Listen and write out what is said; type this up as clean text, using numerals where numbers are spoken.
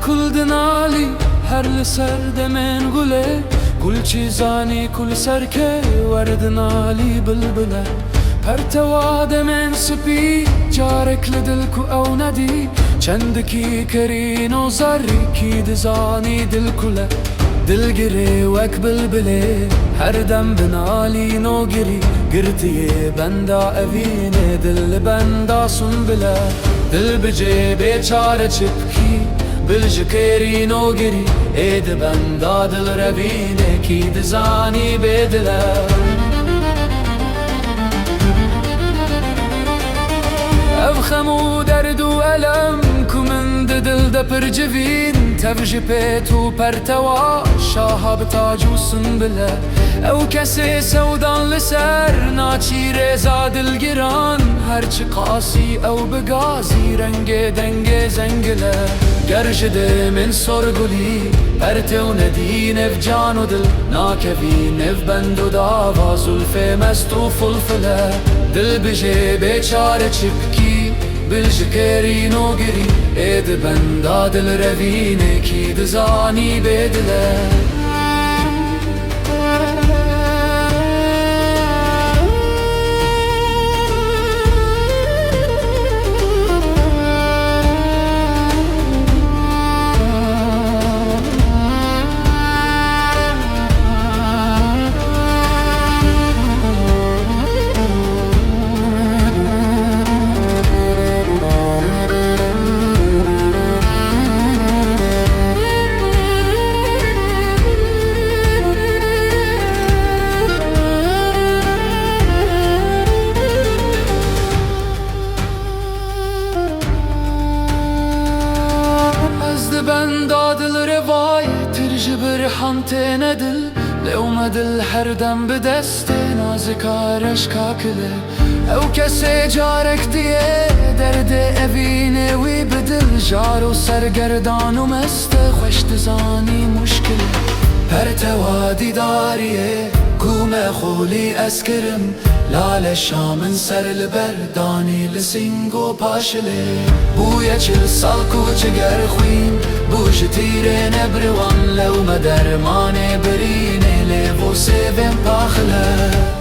کل دنالی هر لسر دمن گله کل چیزانی کل سر که وردنالی بلبله پرتوا دمن سپی جارك لدلكو او ندی چندکی کرین و زری کی دزانی دل کله دل گره وک بلبله هر دم بنالی نو گری گرتی بندا اوینه دل بندا سنبله دل بجه بیچاره چپکی بلجکری نو گری اید بندا دل ربینه کی دزانی بدله افخم و درد و علم کمند دل دا پر جوین تفج پیت و پرتوا شاهب تاج و سنبله او کسی سودان لسر ناچی رزا دل گران هرچی قاسی او بگازی رنگ دنگ زنگله گرجده من سرگلی پرته و ندی نف جان و دل ناکوی نف بند و داوا زلف مست و فلفله دل بجه بیچاره چپکی بلجکری نو گری اید بندا دل روینه کی دزانی بدله بندا دل روای ترجبر حمته ندل لو مدل هر دم بدست نازکارش کاکله او کسی جارک دیه درد اوینه وی بدل جارو سرگردان و مست خوشت زانی مشکله پرتوادی داریه کومه خولی اسکرم لال شامن سر لبردانی لسنگو پاشله بویا چل سال کوچگر خوین بوش تیره نبروان لو مدرمانه برینه لیو سیوم پاخله